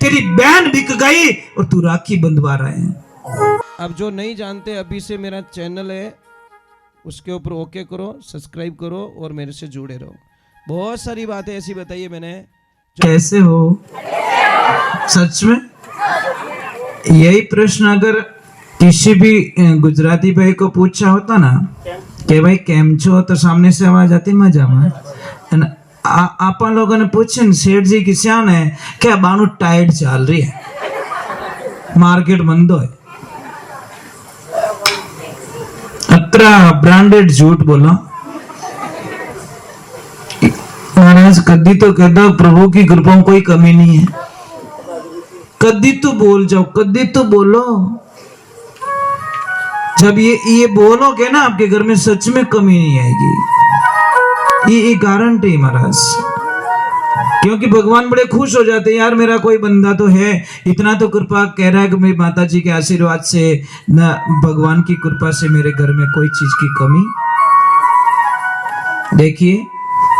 तेरी बहन बिक गई और तू राखी बंधवा रहा है। अब जो नहीं जानते, अभी से मेरा चैनल है उसके ऊपर ओके करो, सब्सक्राइब करो और मेरे से जुड़े रहो। बहुत सारी बातें ऐसी बताइए मैंने। कैसे हो सच में? यही प्रश्न अगर किसी भी गुजराती भाई को पूछा होता ना कि भाई केम छो, तो सामने से आवाज आती मजा में। आप लोगों ने पूछे सेठ जी की श्यान है क्या, बानू टाइट चल रही है, मार्केट बंद है, अतरा ब्रांडेड झूठ बोला। महाराज कदी तो कह दो प्रभु की कृपा में कोई कमी नहीं है, कदी तो बोल जाओ, कदी तो बोलो। जब ये बोलोगे ना आपके घर में सच में कमी नहीं आएगी, ये गारंटी महाराज। क्योंकि भगवान बड़े खुश हो जाते हैं, यार मेरा कोई बंदा तो है, इतना तो कृपा कह रहा है कि मेरी माता जी के आशीर्वाद से ना, भगवान की कृपा से मेरे घर में कोई चीज की कमी। देखिए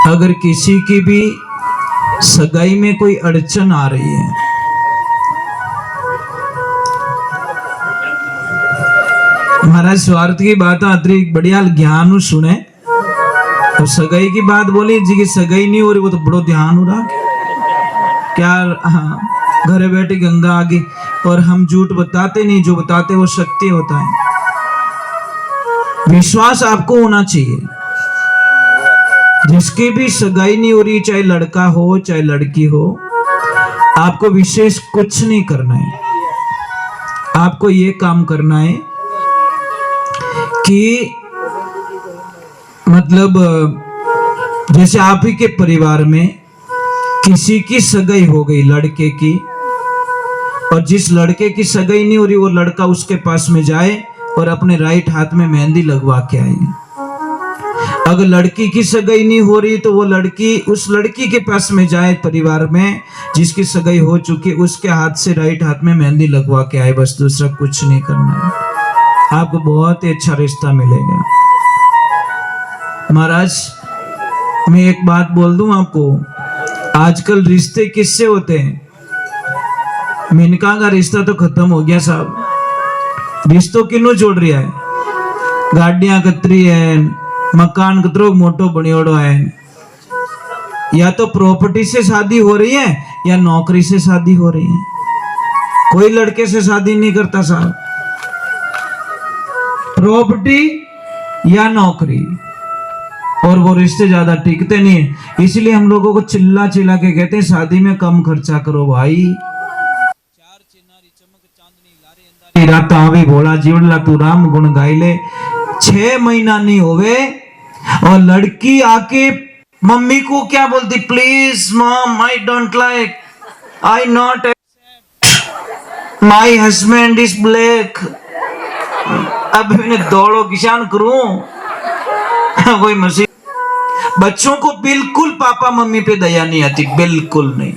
अगर किसी की भी सगाई में कोई अड़चन आ रही है, महाराज स्वार्थ की बात अतिरिक्त बढ़िया ज्ञान सुने, तो सगाई की बात बोली जी की सगाई नहीं हो रही, वो तो बड़ो ध्यान हो रहा क्या। हाँ, घरे बैठे गंगा आ गई, और हम झूठ बताते नहीं, जो बताते वो सत्य होता है। विश्वास आपको होना चाहिए। जिसकी भी सगाई नहीं हो रही, चाहे लड़का हो चाहे लड़की हो, आपको विशेष कुछ नहीं करना है। आपको ये काम करना है कि मतलब जैसे आप ही के परिवार में किसी की सगाई हो गई लड़के की, और जिस लड़के की सगाई नहीं हो रही वो लड़का उसके पास में जाए और अपने राइट हाथ में मेहंदी लगवा के आए। अगर लड़की की सगाई नहीं हो रही तो वो लड़की उस लड़की के पास में जाए, परिवार में जिसकी सगाई हो चुकी, उसके हाथ से राइट हाथ में मेहंदी लगवा के आए। बस दूसरा कुछ नहीं करना है, आपको बहुत ही अच्छा रिश्ता मिलेगा। महाराज मैं एक बात बोल दूं आपको, आजकल रिश्ते किससे होते हैं? मिनका का रिश्ता तो खत्म हो गया साहब। रिश्तों किन्नू जोड़ रहा है? गाड़ियां कतरी है, मकान कतरो मोटो बनियोड़ो है। या तो प्रॉपर्टी से शादी हो रही है या नौकरी से शादी हो रही है। कोई लड़के से शादी नहीं करता साहब, प्रॉपर्टी या नौकरी, और वो रिश्ते ज्यादा टिकते नहीं है। इसलिए हम लोगों को चिल्ला चिल्ला के कहते हैं शादी में कम खर्चा करो भाई। चार चिनारी चमक चांदनी लारे अंदारी रात आवी भोला जीवनला तू राम गुण गाइले। 6 महीना नहीं होवे और लड़की आके मम्मी को क्या बोलती, please mom I don't like, I not accept, my husband is black. अब मैंने दौड़ो किसान करूं कोई मसीह। बच्चों को बिल्कुल पापा मम्मी पे दया नहीं आती, बिल्कुल नहीं।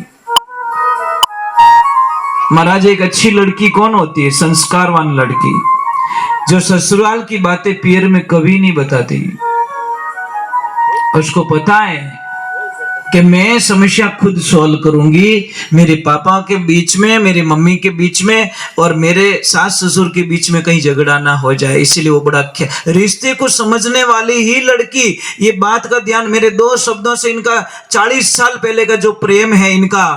महाराज एक अच्छी लड़की कौन होती है? संस्कारवान लड़की, जो ससुराल की बातें पियर में कभी नहीं बताती। उसको पता है कि मैं समस्या खुद सॉल्व करूंगी, मेरे पापा के बीच में, मेरी मम्मी के बीच में और मेरे सास ससुर के बीच में कहीं झगड़ा ना हो जाए। इसीलिए वो बड़ा रिश्ते को समझने वाली ही लड़की, ये बात का ध्यान, मेरे 2 शब्दों से इनका 40 साल पहले का जो प्रेम है इनका,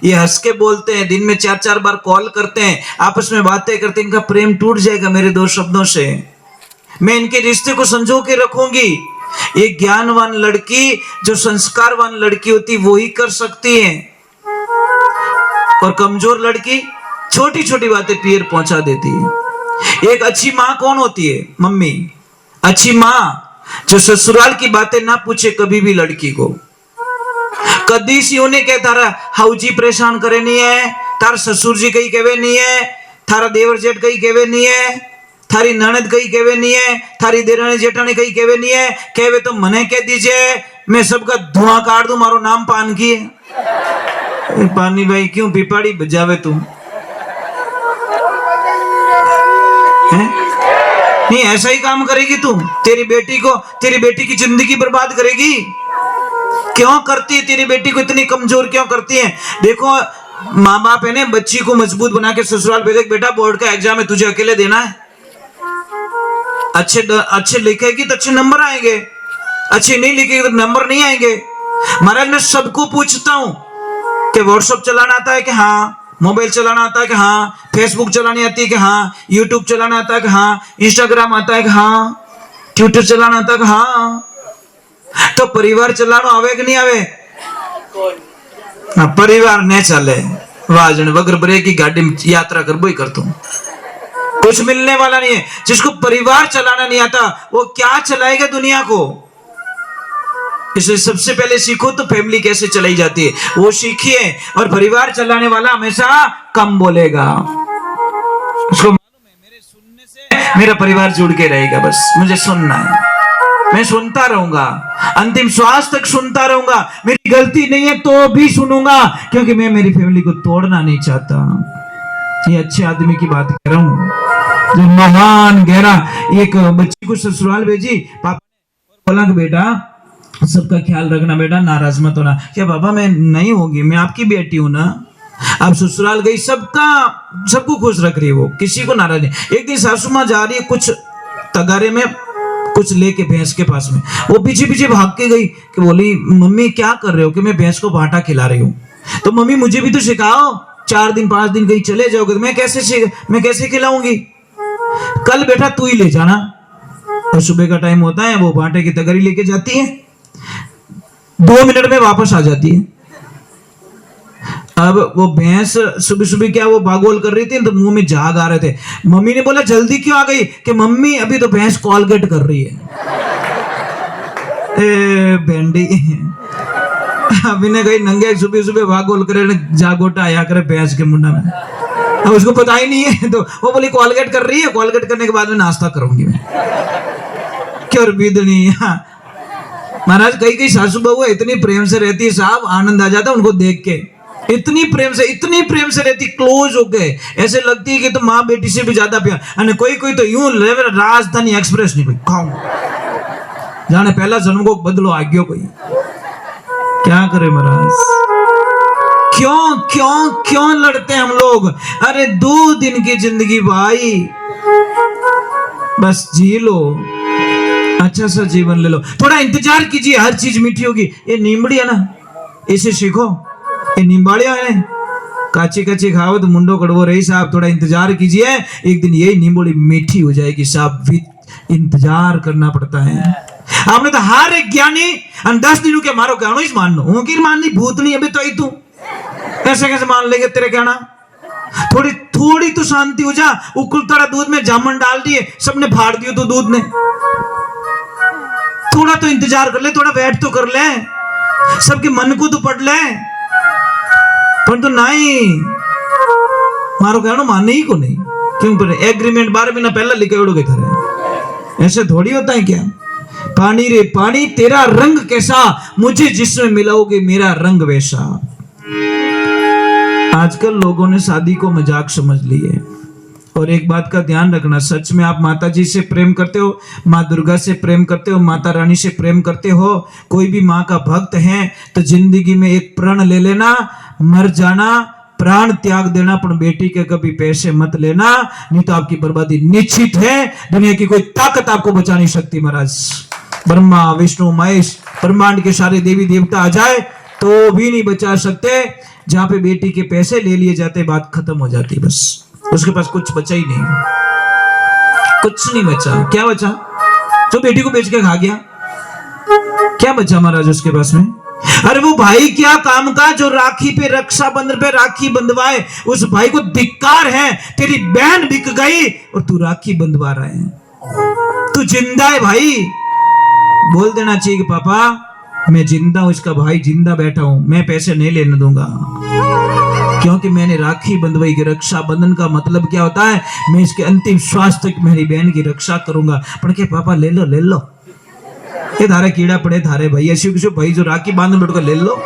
ये हंस के बोलते हैं, दिन में 4-4 बार कॉल करते हैं, आपस में बातें करते हैं, इनका प्रेम टूट जाएगा मेरे 2 शब्दों से। मैं इनके रिश्ते को संजो के रखूंगी। एक ज्ञानवान लड़की, जो संस्कारवान लड़की होती, वो ही कर सकती है। और कमजोर लड़की छोटी छोटी बातें पियर पहुंचा देती है। एक अच्छी माँ कौन होती है? मम्मी। अच्छी माँ जो ससुराल की बातें ना पूछे कभी भी लड़की को। कदी सी उन्हें कह तारा हाउजी परेशान करे नहीं है, तार ससुर जी कहीं कहवे नहीं है, थारा देवर जेठ कहीं कहवे नहीं है, थारी ननद कहीं कहवे नहीं है, थारी देरानी जेठानी कहीं कहवे नहीं है। कहवे तो मने कह दीजिए, मैं सबका धुआं काट दूं, मारो नाम पान की है। पानी भाई क्यों पिपाड़ी बजावे तू है? नहीं ऐसा ही काम करेगी तू? तेरी बेटी की जिंदगी बर्बाद करेगी। क्यों करती है? तेरी बेटी को इतनी कमजोर क्यों करती है? देखो माँ बाप है ने बच्ची को मजबूत बना के ससुराल भेजे, बेटा बोर्ड का एग्जाम है तुझे अकेले देना है, अच्छे लिखेगी तो अच्छे नंबर आएंगे, अच्छे नहीं लिखेगी तो नंबर नहीं आएंगे। महाराज मैं सबको पूछता हूं कि व्हाट्सएप चलाना आता है कि हाँ, मोबाइल चलाना आता है कि हाँ, फेसबुक चलानी आती है कि हाँ, यूट्यूब चलाना आता है कि हाँ, इंस्टाग्राम आता है कि हाँ, ट्विटर चलाना आता है कि हाँ। तो परिवार चलाना आवे कि नहीं आवे? हाँ, परिवार ने चले वाजन वगर ब्रेक की गाड़ी में यात्रा कर ही करता हूं, कुछ मिलने वाला नहीं है। जिसको परिवार चलाना नहीं आता वो क्या चलाएगा दुनिया को? इसलिए सबसे पहले सीखो तो फैमिली कैसे चलाई जाती है वो सीखिए, और परिवार चलाने वाला हमेशा कम बोलेगा। उसको मालूम है मेरे सुनने से मेरा परिवार जुड़ के रहेगा, बस मुझे सुनना है, मैं सुनता रहूंगा, अंतिम श्वास तक सुनता रहूंगा, मेरी गलती नहीं है तो भी सुनूंगा, क्योंकि मैं मेरी फैमिली को तोड़ना नहीं चाहता। ये अच्छे आदमी की बात कर रहा हूं जो महान गहरा। एक बच्ची को ससुराल भेजी, पापा ने बोला कि बेटा सबका ख्याल रखना, बेटा नाराज मत होना। क्या बाबा मैं नहीं होगी, मैं आपकी बेटी हूं ना। अब ससुराल गई, सबको खुश रख रही है, वो किसी को नाराज नहीं। एक दिन सासू माँ जा रही है कुछ तगारे में कुछ लेके भैंस के पास में, वो पीछे पीछे भाग के गई कि बोली मम्मी क्या कर रहे हो? कि मैं भैंस को बाटा खिला रही हूँ। तो मम्मी मुझे भी तो सिखाओ, 4 दिन 5 दिन कहीं चले जाओगे तो मैं कैसे खिलाऊंगी? कल बेटा तू ही ले जाना। और सुबह का टाइम होता है, वो बाटे की तगरी लेके जाती है, 2 मिनट में वापस आ जाती है। अब वो भैंस सुबह सुबह क्या वो बागोल कर रही थी तो मुंह में झाग आ रहे थे। मम्मी ने बोला जल्दी क्यों आ गई? कि मम्मी अभी तो भैंस कॉलगेट कर रही है। भेंडी अभी ने कही नंगे सुबह सुबह बागोल करे जागोटा आया करे भैंस के मुंडा में। अब उसको पता ही नहीं है तो वो बोली कॉलगेट कर रही है, कॉलगेट करने के बाद में नाश्ता करूंगी मैं। क्यों बीदनी महाराज, कई सासू बहू इतनी प्रेम से रहती है साहब, आनंद आ जाता है उनको देख के। इतनी प्रेम से रहती, क्लोज हो गए, ऐसे लगती है कि तो माँ बेटी से भी ज्यादा प्यार। कोई तो यूं राजधानी एक्सप्रेस नहीं खाऊं जाने पहला जन्म को बदलो आज्ञो कोई। क्या करे महाराज, क्यों लड़ते हैं हम लोग? अरे 2 दिन की जिंदगी भाई, बस जी लो, अच्छा सा जीवन ले लो, थोड़ा इंतजार कीजिए, हर चीज मीठी होगी। ये नींबड़ी है ना, इसे सीखो, ये निम्बाड़िया है, काची खाओ तो मुंडो कड़वो रही साहब, थोड़ा इंतजार कीजिए, एक दिन यही नींबड़ी मीठी हो जाएगी साहब। इंतजार करना पड़ता है। आपने तो हर एक ज्ञानी 10 दिनों के मारो कहनो ही मान लो, माननी भूतनी अभी तो ही तू ऐसे कैसे मान लेंगे तेरे कहना? थोड़ी तो शांति हो जा। उकुलता दूध में जामुन डाल दिए, सबने फाड़ दियो तो दूध ने। थोड़ा तो इंतजार कर ले, थोड़ा वेट तो कर ले, सबके मन को तो पढ़ ले। पर तो नहीं मारो कहनो मानने ही को नहीं, क्यों? पर एग्रीमेंट 12 महीना पहले लिखे उड़ोगे थारे, ऐसे थोड़ी होता है क्या? पानी रे पानी तेरा रंग कैसा, मुझे जिसमें मिलाओगे मेरा रंग वैसा। आजकल लोगों ने शादी को मजाक समझ ली है। और एक बात का ध्यान रखना, सच में आप माता जी से प्रेम करते हो, माँ दुर्गा से प्रेम करते हो, माता रानी से प्रेम करते हो, कोई भी माँ का भक्त है तो जिंदगी में एक प्रण ले लेना, मर जाना, प्राण त्याग देना, पर बेटी के कभी पैसे मत लेना, नहीं तो आपकी बर्बादी निश्चित है। दुनिया की कोई ताकत आपको बचा नहीं सकती महाराज। ब्रह्मा विष्णु महेश ब्रह्मांड के सारे देवी देवता आ जाए तो भी नहीं बचा सकते। जहां पे बेटी के पैसे ले लिए जाते बात खत्म हो जाती, बस उसके पास कुछ बचा ही नहीं, कुछ नहीं बचा। क्या बचा? जो बेटी को बेच के खा गया, क्या बचा महाराज उसके पास में? अरे वो भाई क्या काम का जो राखी पे रक्षाबंधन पे राखी बंधवाए, उस भाई को धिक्कार है। तेरी बहन बिक गई और तू राखी बंधवा रहा है, तू जिंदा है भाई। बोल देना चाहिए कि पापा मैं जिंदा हूं, इसका भाई जिंदा बैठा हूं, मैं पैसे नहीं लेने दूंगा, क्योंकि मैंने राखी बंधवाई की। रक्षाबंधन का मतलब क्या होता है? मैं इसके अंतिम श्वास तक मेरी बहन की रक्षा करूंगा। पर के पापा ले लो ये थारे कीड़ा पड़े थारे भाई, ऐसे किसी भाई जो राखी बांध बैठ कर ले लो,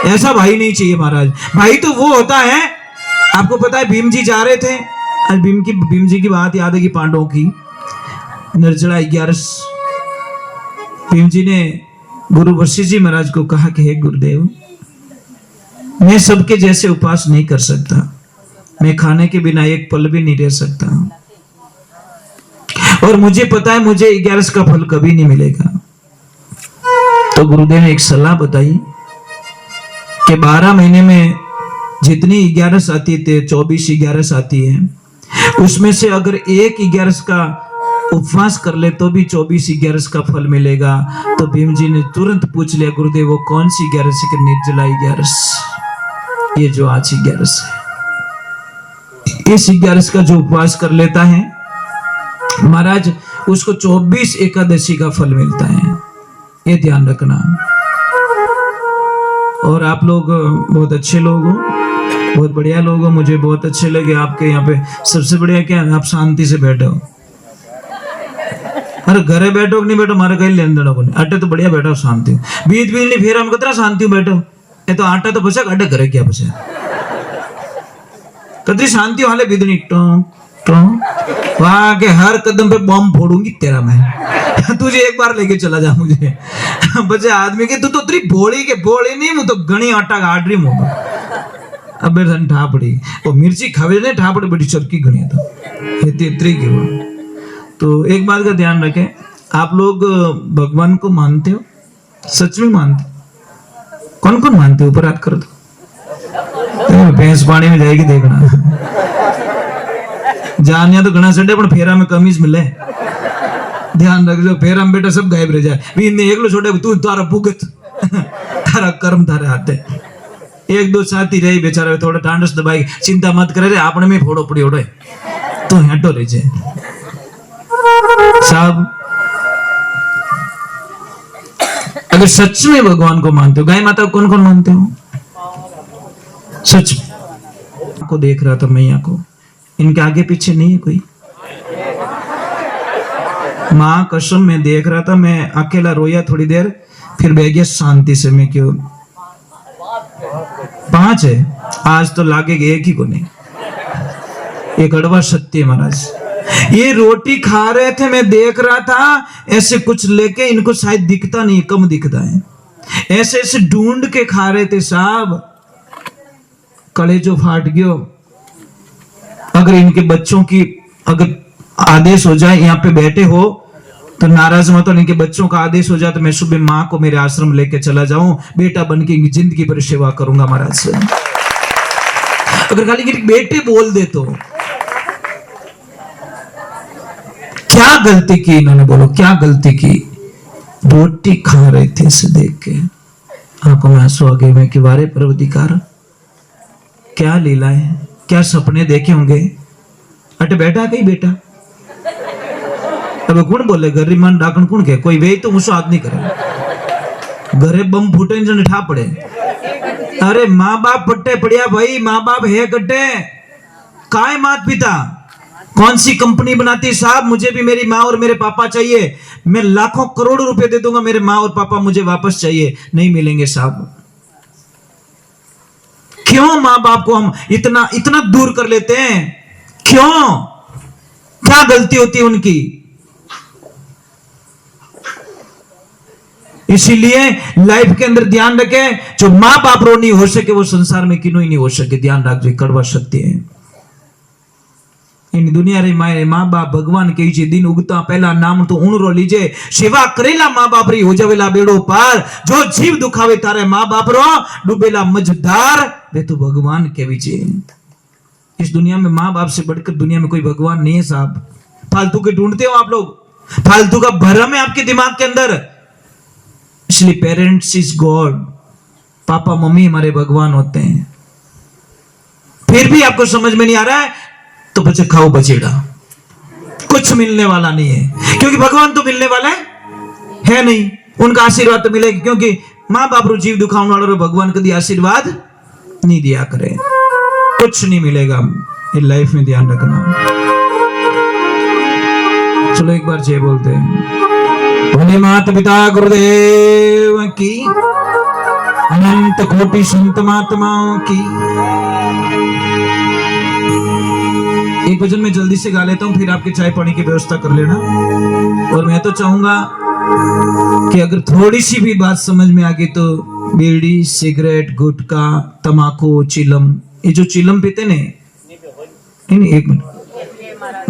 ऐसा भाई नहीं चाहिए महाराज। भाई तो वो होता है, आपको पता है भीम जी जा रहे थे, आज भीम जी की बात याद है कि पांडवों की निर्जला 11 भीम जी ने गुरु वशिष्ठ जी महाराज को कहा कि हे गुरुदेव, मैं सबके जैसे उपवास नहीं कर सकता, मैं खाने के बिना एक पल भी नहीं रह सकता, और मुझे पता है मुझे 11 का फल कभी नहीं मिलेगा। तो गुरुदेव ने एक सलाह बताई कि 12 महीने में जितनी 11 आती थे, 24 11 आती है, उसमें से अगर एक 11 का उपवास कर ले तो भी 24 11 का फल मिलेगा। तो भीम जी ने तुरंत पूछ लिया, गुरुदेव वो कौन सी 11 है? कि निर्जला 11, ये जो आज 11 है। इस 11 का जो उपवास कर लेता है महाराज, उसको 24 एकादशी का फल मिलता है, ये ध्यान रखना। और आप लोग बहुत अच्छे लोग हो, बहुत बढ़िया लोग हो, मुझे बहुत अच्छे लगे आपके यहाँ पे। सबसे बढ़िया क्या है, आप शांति से बैठो। अरे घरे बैठो कि नहीं बैठो, मारे कहीं लेन देना को नहीं। अटे तो बढ़िया बैठो शांति, बीत भी नहीं फिर हम कतरा शांति बैठो। ये तो आटा तो बचा, अड्डे घरे क्या बचा, कतरी शांति हाले बिदनी वहां के हर कदम पे बम फोड़ूंगी तेरा मैं। तुझे एक बार लेके चला जा मुझे बचे आदमी के, तू तो तेरी भोड़ी के भोड़ी नहीं, मुझे तो गणी आटा गाड़ रही मुझे। अबे धन ठापड़ी वो मिर्ची खावे ने ठापड़ी बड़ी चरकी गणी था इतनी की वो। तो एक बात का ध्यान रखें, आप लोग भगवान को मानते हो, सच में मानते? कौन कौन मानते हो? ऊपर हाथ कर दो। भैंस पानी में जाएगी देखना। जानिया तो घना सडे पण फेरा में कमीज मिले, ध्यान रखजो। फेरा में बेटा सब गायब रह जाए, भी इन्हें एकलो छोड़े तू तारा भुगत तारा कर्म तारे हाथे। एक दो साथी रही बेचारा थोड़ा टांडस दबाई, चिंता मत करे रे, आपने में फोड़ो पड़ी ओड़े तो हेटो रह जाए साहब। अगर सच में भगवान को मानते हो, गाय माता को कौन कौन मानते हो? सच को देख रहा था मैया को, इनके आगे पीछे नहीं है कोई। मां कसम में देख रहा था, मैं अकेला रोया थोड़ी देर, फिर बह गया शांति से। मैं क्यों 5 है आज तो लागे एक ही को नहीं। ये कड़वा सत्य है महाराज। ये रोटी खा रहे थे, मैं देख रहा था ऐसे कुछ लेके, इनको शायद दिखता नहीं, कम दिखता है, ऐसे ऐसे ढूंढ के खा रहे थे साहब। कलेजो फाट गयो। अगर इनके बच्चों की अगर आदेश हो जाए, यहाँ पे बैठे हो तो नाराज मत हो, इनके बच्चों का आदेश हो जाए तो मैं सुबह माँ को मेरे आश्रम लेके चला जाऊं, बेटा बन के जिंदगी भर सेवा करूंगा महाराज से। अगर खाली बेटे बोल दे तो क्या गलती की इन्होंने, बोलो क्या गलती की? रोटी खा रहे थे, इसे देख के आंखों में आंसू आ गए। मैं कि वारे परवदिकार, क्या लीला है, क्या सपने देखे होंगे। अटे बैठा कहीं बेटा, अब कौन बोले गरीब मन डाकन कौन के, कोई वे तो मुझसे हाथ नहीं करे, घरे बम फूटे जन ठा पड़े। अरे माँ बाप पट्टे पड़िया भाई, माँ बाप है कट्टे, काय मात पिता, कौन सी कंपनी बनाती साहब? मुझे भी मेरी माँ और मेरे पापा चाहिए, मैं लाखों करोड़ों रुपए दे दूंगा, मेरे माँ और पापा मुझे वापस चाहिए, नहीं मिलेंगे साहब। क्यों माँ बाप को हम इतना इतना दूर कर लेते हैं? क्यों? क्या गलती होती है उनकी? इसीलिए लाइफ के अंदर ध्यान रखें, जो माँ बाप रो नहीं हो सके वो संसार में किन्हों ही नहीं हो सके। ध्यान रखिए, कड़वा सत्य है। इन दुनिया रे माए माँ बाप भगवान के जी दिन उगता पहला नाम तो उन रो लीजे, सेवा करेला माँ बाप री हो जावेला बेड़ो पार, जो जीव दुखावे तारे माँ बाप रो डूबेला मझधार, वे तो भगवान के विजय। इस दुनिया में माँ बाप से बढ़कर दुनिया में कोई भगवान नहीं है साहब। फालतू के ढूंढते हो आप लोग, फालतू का भरम है आपके दिमाग के अंदर। इसलिए parents is God, papa mummy हमारे भगवान होते हैं। फिर भी आपको समझ में नहीं आ रहा है तो बच्चे खाओ बचेड़ा, कुछ मिलने वाला नहीं है, क्योंकि भगवान तो मिलने वाला है नहीं, उनका आशीर्वाद तो मिलेगा, क्योंकि माँ बाप रो जीव दुखाने वालों भगवान कभी आशीर्वाद नहीं दिया करे, कुछ नहीं मिलेगा ये लाइफ में। ध्यान रखना। चलो एक बार जय बोलते हैं। भले माता पिता गुरुदेव की, अनंत कोटि संत महात्माओं की। एक भजन में जल्दी से गा लेता हूं, फिर आपके चाय पानी की व्यवस्था कर लेना। और मैं तो चाहूंगा कि अगर थोड़ी सी भी बात समझ में आ गई तो बीड़ी, सिगरेट, गुटखा, तमाकू, चिलम, ये जो चिलम पीते ने, नहीं एक मिनट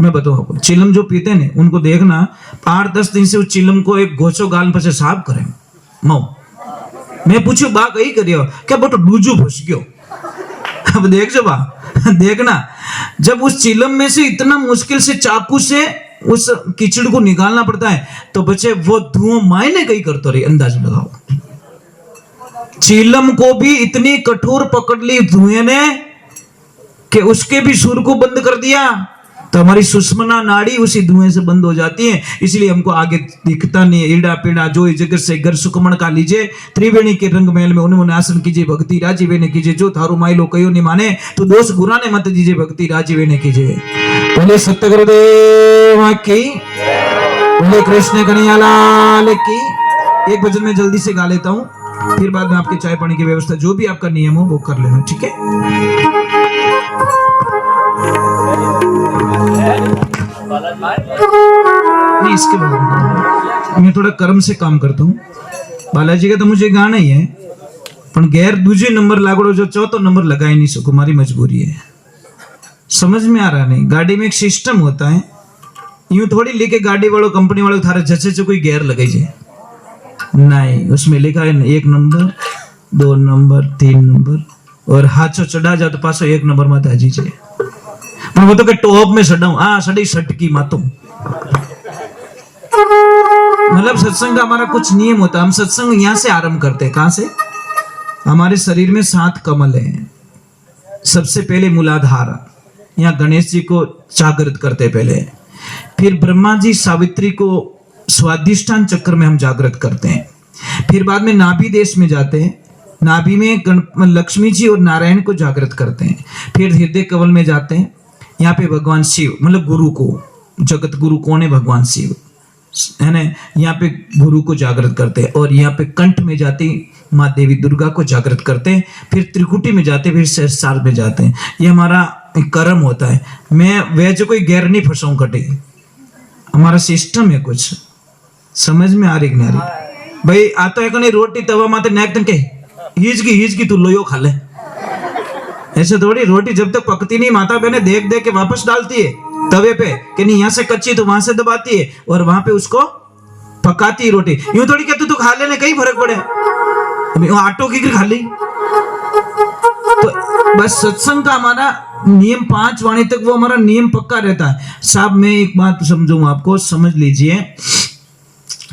मैं बताऊं आपको, चिलम जो पीते ने उनको देखना 8-10 दिन से उस चिलम को एक गोचो गाल पर से साफ करें मऊ। मैं पूछू बा कही करियो क्या बटो डूजू फंस गयो। अब देख जो बा देखना, जब उस चिलम में से इतना मुश्किल से चाकू से उस कीचड़ को निकालना पड़ता है तो बच्चे वो धुआं मायने कहीं करते रही, अंदाज लगाओ। चिलम को भी इतनी कठोर पकड़ ली धुएं ने कि उसके भी सुर को बंद कर दिया, तो हमारी सुषमना नाड़ी उसी धुएं से बंद हो जाती है। इसलिए हमको आगे दिखता नहीं। ईड़ा पीड़ा जो इस जगत से घर सुखमण का लीजिए, त्रिवेणी के रंग महल में उन्होंने आसन कीजिए, भक्ति राजीवे ने कीजिए, जो थारू माइलो कयो नहीं माने तो दोष गुराने मत दीजिए, भक्ति राजीवे ने कीजिए। बोले सत्य गुरुदेव की, बोले कृष्ण कन्हैया लाल की। एक भजन में जल्दी से गा लेता हूँ, फिर बाद में आपके चाय पानी की व्यवस्था जो भी आपका नियम हो वो कर लेना, ठीक है। नहीं इसके बाद मैं थोड़ा कर्म से काम करता हूँ। बालाजी का तो मुझे गाना ही है, पर गैर दूजे नंबर लागड़ो जो चौथो नंबर लगा ही नहीं सको, हमारी मजबूरी है। समझ में आ रहा नहीं, गाड़ी में एक सिस्टम होता है, यूं थोड़ी लेके गाड़ी वालों कंपनी वालों थारे जैसे से कोई गैर लगे जाए, नहीं उसमें लिखा है 1 नंबर 2 नंबर 3 नंबर, और हाथों चढ़ा जाओ तो पासो 1 नंबर में ताजी जाए। पर वो तो के टॉप में सडाऊं, हाँ सड़ी सटकी मातू। मतलब सत्संग का हमारा कुछ नियम होता है। हम सत्संग यहाँ से आरंभ करते हैं, कहां से? हमारे शरीर में 7 कमल हैं। सबसे पहले मूलाधार, यहाँ गणेश जी को जागृत करते पहले, फिर ब्रह्मा जी सावित्री को स्वादिष्ठान चक्र में हम जागृत करते हैं, फिर बाद में नाभि देश में जाते हैं, नाभि में लक्ष्मी जी और नारायण को जागृत करते हैं, फिर हृदय कमल में जाते हैं, यहाँ पे भगवान शिव मतलब गुरु को, जगत गुरु कौन है? भगवान शिव है ना, यहाँ पे गुरु को जागृत करते हैं, और यहाँ पे कंठ में जाती माँ देवी दुर्गा को जागृत करते हैं, फिर त्रिकुटी में जाते हैं, फिर सहस्रार में जाते हैं। ये हमारा कर्म होता है। मैं वैसे कोई गैर नहीं फंसाऊं कटे, हमारा सिस्टम है कुछ। समझ में आ रही नहीं आ रही? भाई आता है कहीं रोटी तवा माते नेक तन के हीज की तू लोयो खा ले, ऐसे थोड़ी। रोटी जब तक पकती नहीं माता बहने देख देख के वापस डालती है तवे पे, कि नहीं यहाँ से कच्ची तो वहां से दबाती है और वहां पे उसको पकाती है रोटी। यूं थोड़ी कहते तू खा लेने कहीं फर्क पड़े, अभी आटो की खा ली। तो बस सत्संग का हमारा नियम 5 वाणी तक वो हमारा नियम पक्का रहता है। साहब मैं एक बात समझूंगा आपको, समझ लीजिए।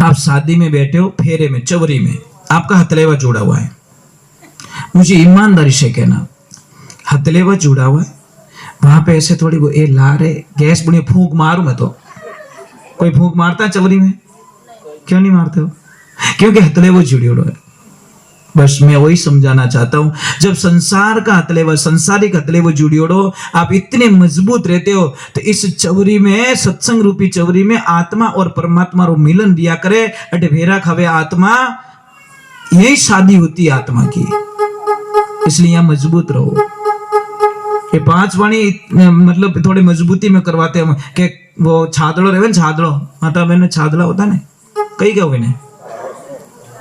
आप शादी में बैठे हो, फेरे में चवरी में आपका हथलेवा जुड़ा हुआ है, मुझे ईमानदारी से कहना हथलेवा जुड़ा हुआ है, वहां पे ऐसे थोड़ी वो ए ला रहे गैस बुढ़ी फूंक मारू मैं तो, कोई फूंक मारता है चवरी में? क्यों नहीं मारते हो? क्योंकि हथलेवा जुड़ी हुआ है। बस मैं वही समझाना चाहता हूं, जब संसार का हथलेवा, संसारिक हथलेवा जुड़ी हो, आप इतने मजबूत रहते हो, तो इस चवरी में, सत्संग रूपी चवरी में आत्मा और परमात्मा रो मिलन दिया करे। अटे भेरा खावे आत्मा, यही शादी होती है आत्मा की। इसलिए यहां मजबूत रहो। ये 5 वाणी मतलब थोड़ी मजबूती में करवाते हम, कि वो छादड़ो रहे, छादड़ो माता बहन छादड़ा होता है कई क्या हुए,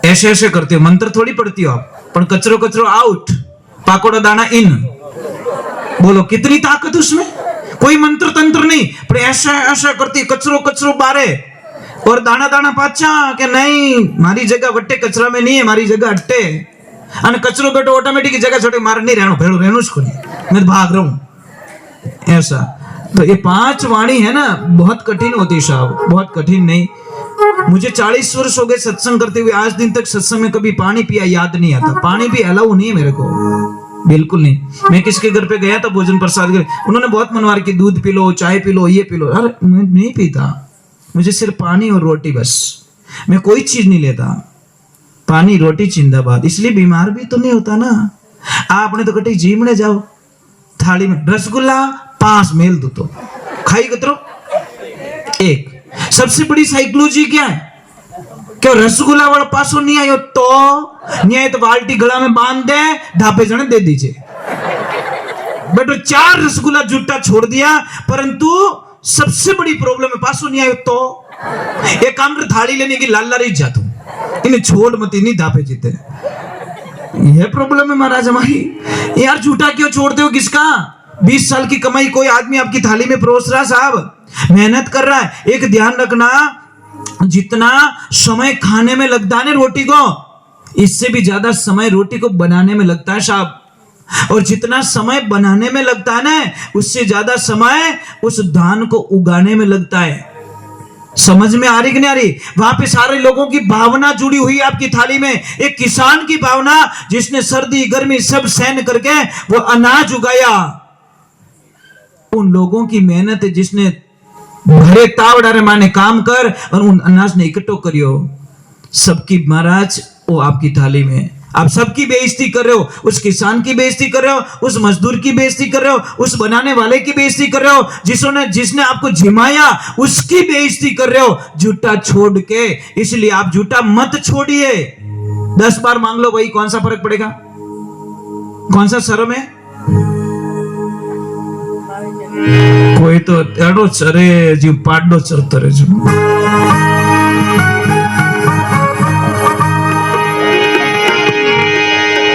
ऐसे ऐसे करते हो, मंत्र थोड़ी पढ़ती हो आप, पर कचरो कचरो आउट, पाकोड़ा दाना इन। बोलो कितनी ताकत उसमें, कोई मंत्र तंत्र नहीं, पर ऐसा ऐसा करती, कचरो कचरो बारे और दाना दाना पाचा, कि नहीं मारी जगह वट्टे कचरा में नहीं है, मारी जगह अट्टे, अने कचरो बेटो ऑटोमेटिक जगह छोटे मार नहीं रहना, भेड़ो रहनो उसको नहीं, मैं भाग रहा हूं ऐसा। तो ये 5 वाणी है ना, बहुत कठिन होती है साहब, बहुत कठिन नहीं। मुझे 40 वर्ष हो गए सत्संग करते हुए, आज दिन तक सत्संग में कभी पानी पिया याद नहीं आता। पानी भी अलाउ नहीं है मेरे को, बिल्कुल नहीं। मैं किसके घर पे गया था भोजन प्रसाद के, उन्होंने बहुत मनवार की दूध पी लो, चाय पी लो, ये पी लो, अरे मैं नहीं पीता, मुझे सिर्फ पानी और रोटी बस, मैं कोई चीज नहीं लेता। पानी रोटी जिंदाबाद। इसलिए बीमार भी तो नहीं होता ना। आपने तो कटी जीमने जाओ, थाली में रसगुल्ला 5 मेल दो तो खाई कतरो एक। सबसे बड़ी साइकोलॉजी क्या है, क्यों रसगुल्ला वाला पासो नहीं आयो तो नहीं आए तो बाल्टी गला में बांध दे, ढाबे जने दे दीजिए। बेटो 4 रसगुल्ला जूठा छोड़ दिया, परंतु सबसे बड़ी प्रॉब्लम है पासो नहीं आयो तो एक काम कर, थाली लेने की लाल रही जातू, इन्हें छोड़ मत, नहीं धापे जीते। यह प्रॉब्लम है महाराज हमारी। यार झूठा क्यों छोड़ते हो? किसका 20 साल की कमाई कोई आदमी आपकी थाली में परोस रहा, साहब मेहनत कर रहा है। एक ध्यान रखना, जितना समय खाने में लगता है ना रोटी को, इससे भी ज्यादा समय रोटी को बनाने में लगता है साहब। और जितना समय बनाने में लगता है ना, उससे ज्यादा समय उस धान को उगाने में लगता है। समझ में आ रही कि नहीं आ रही? वहां पे सारे लोगों की भावना जुड़ी हुई है आपकी थाली में। एक किसान की भावना, जिसने सर्दी गर्मी सब सहन करके वो अनाज उगाया। उन लोगों की मेहनत है, जिसने भरे तावड़ारे माने काम कर और उन अनाज ने इकट्ठो करियो। सबकी महाराज वो आपकी थाली में। आप सबकी बेइज्जती कर रहे हो, उस किसान की बेइज्जती कर रहे हो, उस मजदूर की बेइज्जती कर रहे हो, उस बनाने वाले की बेइज्जती कर रहे हो, जिसने आपको जिमाया उसकी बेइज्जती कर रहे हो झूठा छोड़ के। इसलिए आप झूठा मत छोड़िए। 10 बार मांग लो भाई, कौन सा फर्क पड़ेगा? कौन सा शर्म है? कोई तो एडो चरे जी पाडो चरता रहे जो।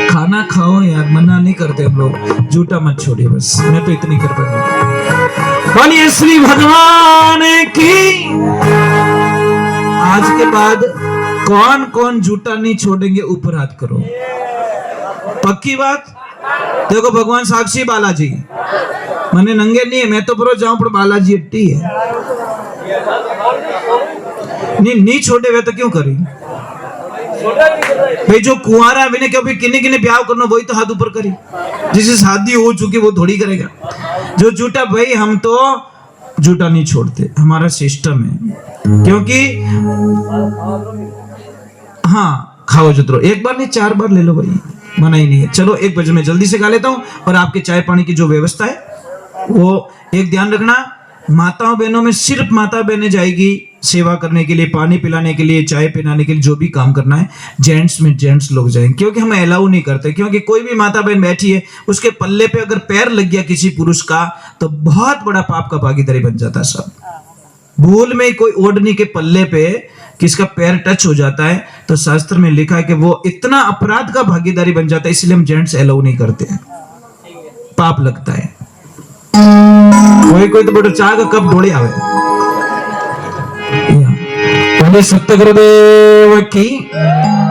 खाना खाओ यार, मना नहीं करते हम लोग, झूठा मत छोड़िए बस। मैं तो इतनी कर पाऊंगा। बोलिए श्री भगवान की। आज के बाद कौन कौन झूठा नहीं छोड़ेंगे, ऊपर हाथ करो। पक्की बात? देखो भगवान साक्षी बालाजी, मने नंगे नहीं है, मैं तो परो जाऊं पर बालाजी अट्टी है। नहीं छोड़े हुए तो क्यों करी भाई? जो कुंवारा है विने क्यों भी किन्ने किन्ने ब्याह करना, वही तो हाथ ऊपर करी। जिसे शादी हो चुकी वो थोड़ी करेगा। जो झूठा भाई, हम तो झूठा नहीं छोड़ते, हमारा सिस्टम है। क्योंकि हाँ खाओ जो, एक बार नहीं 4 बार ले लो भाई, मना ही नहीं है। चलो 1 बजे मैं जल्दी से खा लेता हूँ। और आपके चाय पानी की जो व्यवस्था है वो एक ध्यान रखना, माताओं बहनों में सिर्फ माता बहनें जाएगी सेवा करने के लिए, पानी पिलाने के लिए, चाय पिलाने के लिए, जो भी काम करना है। जेंट्स में जेंट्स लोग जाएंगे, क्योंकि हम अलाउ नहीं करते। क्योंकि कोई भी माता बहन बैठी है, उसके पल्ले पे अगर पैर लग गया किसी पुरुष का, तो बहुत बड़ा पाप का भागीदारी बन जाता है। सब भूल में कोई ओढ़नी के पल्ले पे किसका पैर टच हो जाता है, तो शास्त्र में लिखा है कि वो इतना अपराध का भागीदारी बन जाता है। इसलिए हम जेंट्स अलाउ नहीं करते हैं, पाप लगता है। कोई तो बड़ा चाह का कप ढोड़े आवे। सत्य गुरुदेव की।